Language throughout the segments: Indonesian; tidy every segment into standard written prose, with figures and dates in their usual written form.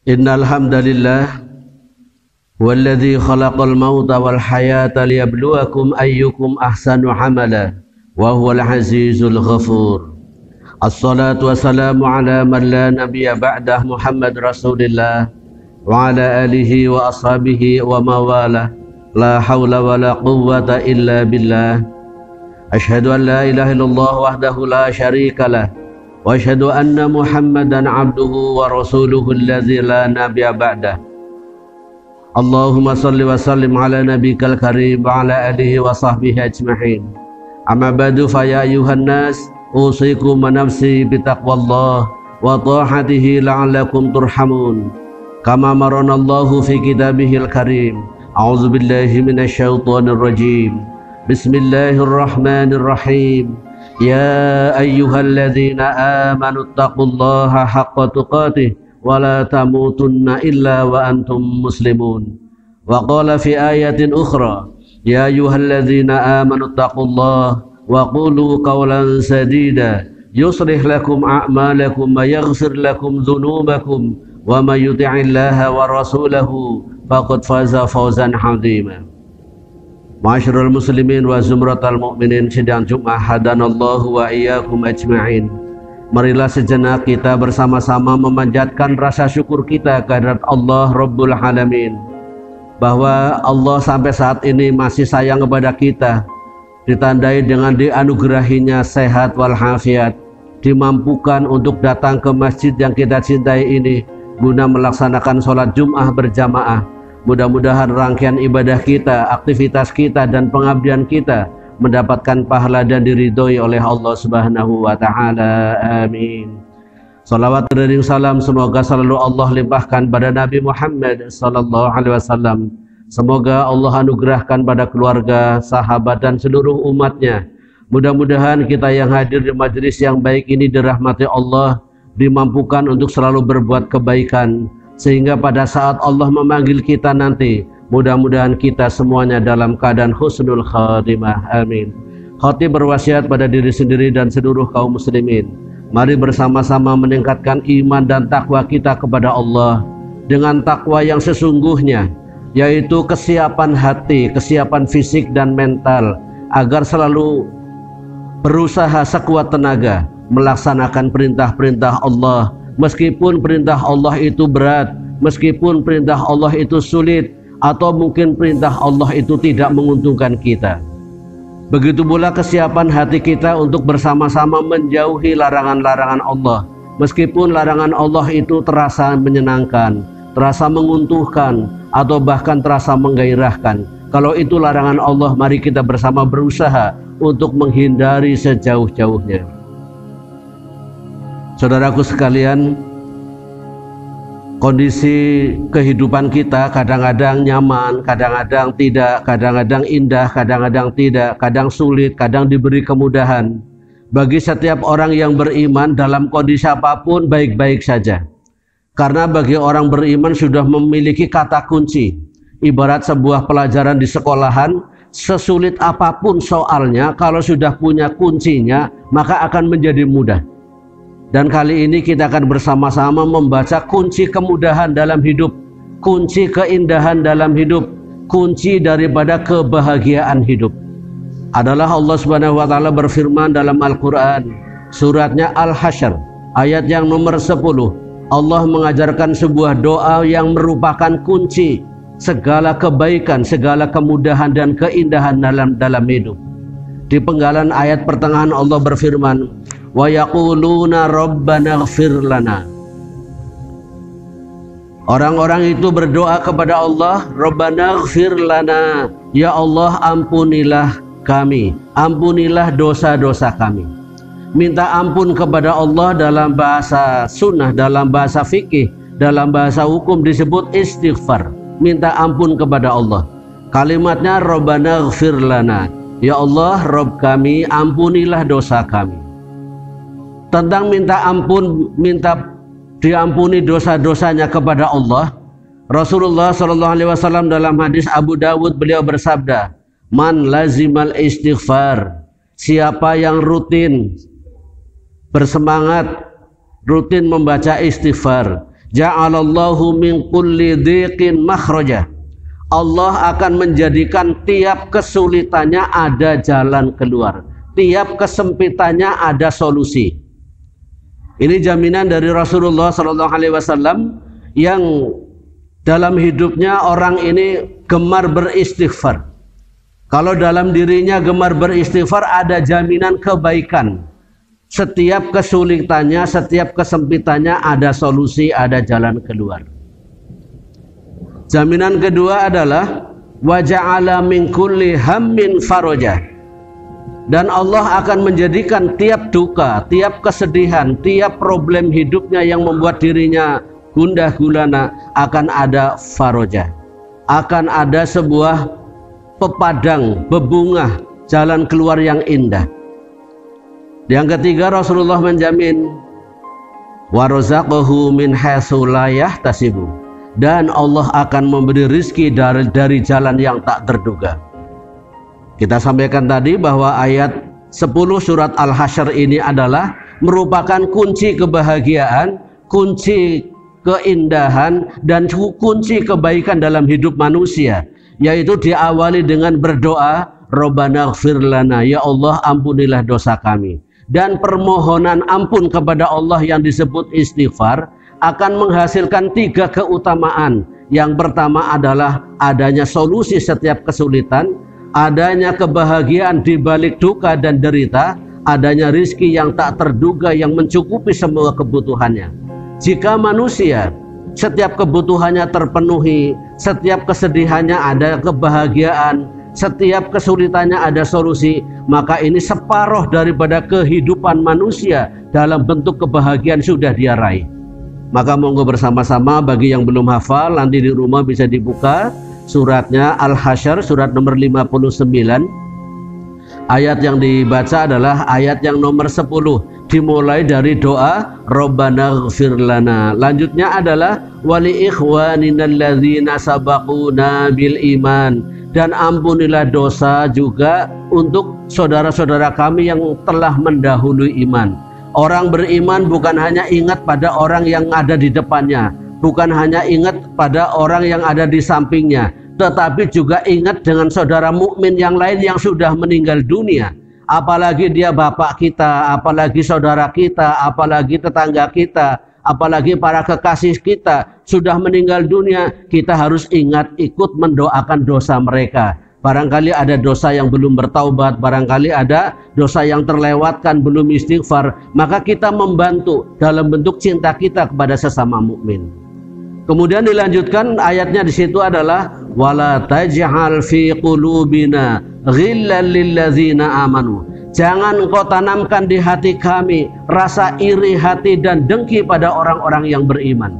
Innal hamdalillah walladzi khalaqal mauta wal hayata liyabluwakum ayyukum ahsanu amala wa huwal azizul ghafur. Assalatu wassalamu ala man la nabiyya ba'dah Muhammad Rasulillah wa ala alihi wa ashabihi wa mawalah. La hawla wa la quwwata illa billah. Ashhadu an la ilaha illallah wahdahu la syarika lah wa asyhadu anna Muhammadan abduhu wa rasuluhu allazi la nabiyya ba'dah. Allahumma salli wa sallim ala nabiyyikal karim wa ala alihi wa sahbihi ajma'in. Amma ba'du fa ya ayuhan nas usikum wa nafsi bitaqwallah wa ta'atihi la'allakum turhamun. Kama maranallahu fi kitabihil karim. A'udzu billahi minasy syaithanir rajim. Bismillahirrahmanirrahim. Ya ayyuhalladzina amanu taqullaha haqqa tuqatih wa la tamutunna illa wa antum muslimun. Wa qala fi ayatin ukhra, ya ayyuhalladzina amanu taqullaha wa qulu qawlan sadida yuslih lakum a'malakum wa yaghfir lakum dhunubakum wa may yuti'illaha wa rasulahu faqad faza fawzan 'azima. Ma'asyiral muslimin wa zumratal mu'minin, sidang Jumat hadanallahu wa iyyakum ajma'in. Marilah sejenak kita bersama-sama memanjatkan rasa syukur kita kehadirat Allah Rabbul Alamin, bahwa Allah sampai saat ini masih sayang kepada kita, ditandai dengan dianugerahinya sehat walafiat, dimampukan untuk datang ke masjid yang kita cintai ini guna melaksanakan sholat Jum'ah berjamaah. Mudah-mudahan rangkaian ibadah kita, aktivitas kita, dan pengabdian kita mendapatkan pahala dan diridhoi oleh Allah Subhanahu wa Ta'ala. Amin. Salawat dan salam semoga selalu Allah limpahkan pada Nabi Muhammad sallallahu alaihi wasallam. Semoga Allah anugerahkan pada keluarga, sahabat, dan seluruh umatnya. Mudah-mudahan kita yang hadir di majelis yang baik ini dirahmati Allah, dimampukan untuk selalu berbuat kebaikan, sehingga pada saat Allah memanggil kita nanti, mudah-mudahan kita semuanya dalam keadaan husnul khatimah. Amin. Khatib berwasiat pada diri sendiri dan seluruh kaum muslimin, mari bersama-sama meningkatkan iman dan takwa kita kepada Allah dengan takwa yang sesungguhnya, yaitu kesiapan hati, kesiapan fisik dan mental, agar selalu berusaha sekuat tenaga melaksanakan perintah-perintah Allah. Meskipun perintah Allah itu berat, meskipun perintah Allah itu sulit, atau mungkin perintah Allah itu tidak menguntungkan kita. Begitu pula kesiapan hati kita untuk bersama-sama menjauhi larangan-larangan Allah. Meskipun larangan Allah itu terasa menyenangkan, terasa menguntungkan, atau bahkan terasa menggairahkan. Kalau itu larangan Allah, mari kita bersama berusaha untuk menghindari sejauh-jauhnya. Saudaraku sekalian, kondisi kehidupan kita kadang-kadang nyaman, kadang-kadang tidak, kadang-kadang indah, kadang-kadang tidak, kadang sulit, kadang diberi kemudahan. Bagi setiap orang yang beriman dalam kondisi apapun baik-baik saja. Karena bagi orang beriman sudah memiliki kata kunci. Ibarat sebuah pelajaran di sekolahan, sesulit apapun soalnya, kalau sudah punya kuncinya, maka akan menjadi mudah. Dan kali ini kita akan bersama-sama membaca kunci kemudahan dalam hidup, kunci keindahan dalam hidup, kunci daripada kebahagiaan hidup. Adalah Allah Subhanahu wa Ta'ala berfirman dalam Al-Quran, suratnya Al-Hasyr, ayat yang nomor 10. Allah mengajarkan sebuah doa yang merupakan kunci segala kebaikan, segala kemudahan dan keindahan dalam hidup. Di penggalan ayat pertengahan Allah berfirman, wa yaquluna rabbana ighfir lana. Orang-orang itu berdoa kepada Allah, rabbana ighfir lana, ya Allah ampunilah kami, ampunilah dosa-dosa kami. Minta ampun kepada Allah dalam bahasa sunnah, dalam bahasa fikih, dalam bahasa hukum disebut istighfar. Minta ampun kepada Allah. Kalimatnya rabbana ighfir lana, ya Allah Rabb kami, ampunilah dosa kami. Tentang minta ampun, minta diampuni dosa-dosanya kepada Allah, Rasulullah SAW dalam hadis Abu Dawud beliau bersabda, man lazimal istighfar, siapa yang rutin bersemangat, rutin membaca istighfar, Ja'alallahu min kulli dhiqin makhraja. Allah akan menjadikan tiap kesulitannya ada jalan keluar, tiap kesempitannya ada solusi. Ini jaminan dari Rasulullah SAW yang dalam hidupnya orang ini gemar beristighfar. Kalau dalam dirinya gemar beristighfar, ada jaminan kebaikan. Setiap kesulitannya, setiap kesempitannya ada solusi, ada jalan keluar. Jaminan kedua adalah wa ja'ala min kulli hammin faraja. Dan Allah akan menjadikan tiap duka, tiap kesedihan, tiap problem hidupnya yang membuat dirinya gundah gulana akan ada faraja. Akan ada sebuah pepadang, bebungah, jalan keluar yang indah. Yang ketiga, Rasulullah menjamin wa razaqahu min haitsu la yahtasibu. Dan Allah akan memberi rizki dari jalan yang tak terduga. Kita sampaikan tadi bahwa ayat 10 surat Al-Hasyr ini adalah merupakan kunci kebahagiaan, kunci keindahan, dan kunci kebaikan dalam hidup manusia, yaitu diawali dengan berdoa, Rabbana ighfir lana, ya Allah ampunilah dosa kami. Dan permohonan ampun kepada Allah yang disebut istighfar akan menghasilkan 3 keutamaan. Yang pertama adalah adanya solusi setiap kesulitan, adanya kebahagiaan di balik duka dan derita, adanya rizki yang tak terduga yang mencukupi semua kebutuhannya. Jika manusia setiap kebutuhannya terpenuhi, setiap kesedihannya ada kebahagiaan, setiap kesulitannya ada solusi, maka ini separuh daripada kehidupan manusia dalam bentuk kebahagiaan sudah dia raih. Maka monggo bersama-sama, bagi yang belum hafal nanti di rumah bisa dibuka suratnya Al-Hasyr surat nomor 59. Ayat yang dibaca adalah ayat yang nomor 10, dimulai dari doa Rabbana ighfir lana. Lanjutnya adalah wali ikhwaninal ladzina sabaquna bil iman, dan ampunilah dosa juga untuk saudara-saudara kami yang telah mendahului iman. Orang beriman bukan hanya ingat pada orang yang ada di depannya, bukan hanya ingat pada orang yang ada di sampingnya, tetapi juga ingat dengan saudara mukmin yang lain yang sudah meninggal dunia. Apalagi dia bapak kita, apalagi saudara kita, apalagi tetangga kita, apalagi para kekasih kita sudah meninggal dunia, kita harus ingat ikut mendoakan dosa mereka. Barangkali ada dosa yang belum bertaubat, barangkali ada dosa yang terlewatkan belum istighfar, maka kita membantu dalam bentuk cinta kita kepada sesama mukmin. Kemudian dilanjutkan ayatnya di situ adalah wala taj'al fi qulubina ghillan lil ladzina amanu. Jangan engkau tanamkan di hati kami rasa iri hati dan dengki pada orang-orang yang beriman.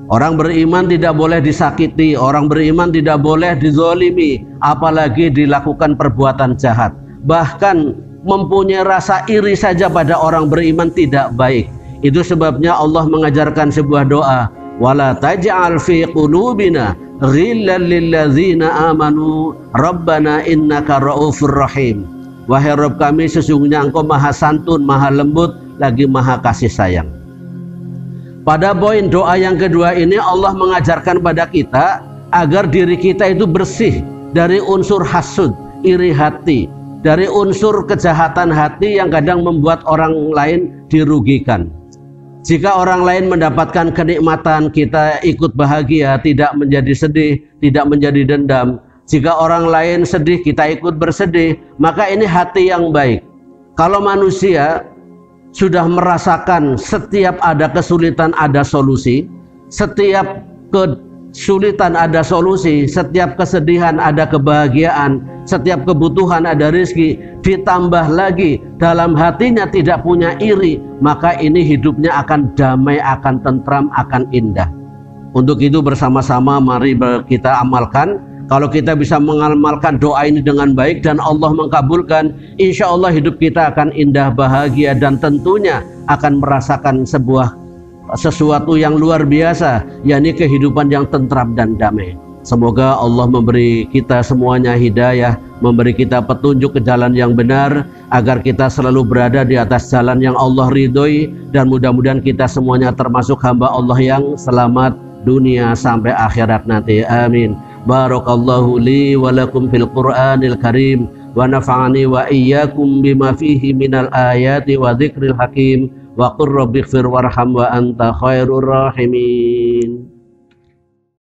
Orang beriman tidak boleh disakiti, orang beriman tidak boleh dizolimi, apalagi dilakukan perbuatan jahat. Bahkan mempunyai rasa iri saja pada orang beriman tidak baik. Itu sebabnya Allah mengajarkan sebuah doa, wala taj'al fi qulubina ghillan lil ladzina amanu rabbana innaka raufur rahim. Wahai Rabb kami, sesungguhnya Engkau maha santun, maha lembut, lagi maha kasih sayang. Pada poin doa yang kedua ini Allah mengajarkan pada kita agar diri kita itu bersih dari unsur hasud, iri hati, dari unsur kejahatan hati yang kadang membuat orang lain dirugikan. Jika orang lain mendapatkan kenikmatan, kita ikut bahagia, tidak menjadi sedih, tidak menjadi dendam. Jika orang lain sedih, kita ikut bersedih, maka ini hati yang baik. Kalau manusia sudah merasakan setiap ada kesulitan ada solusi, setiap kesulitan ada solusi, setiap kesedihan ada kebahagiaan, setiap kebutuhan ada rezeki, ditambah lagi dalam hatinya tidak punya iri, maka ini hidupnya akan damai, akan tentram, akan indah. Untuk itu bersama-sama mari kita amalkan. Kalau kita bisa mengamalkan doa ini dengan baik dan Allah mengkabulkan, insya Allah hidup kita akan indah, bahagia, dan tentunya akan merasakan sesuatu yang luar biasa, yakni kehidupan yang tentram dan damai. Semoga Allah memberi kita semuanya hidayah, memberi kita petunjuk ke jalan yang benar, agar kita selalu berada di atas jalan yang Allah ridhoi, dan mudah-mudahan kita semuanya termasuk hamba Allah yang selamat dunia sampai akhirat nanti. Amin. Barakallahu li wa lakum fil Qur'anil Karim wa nafa'ani wa iyyakum bima fihi minal ayati wa dzikril hakim wa qur rabbighfir warham wa anta khairur rahimin.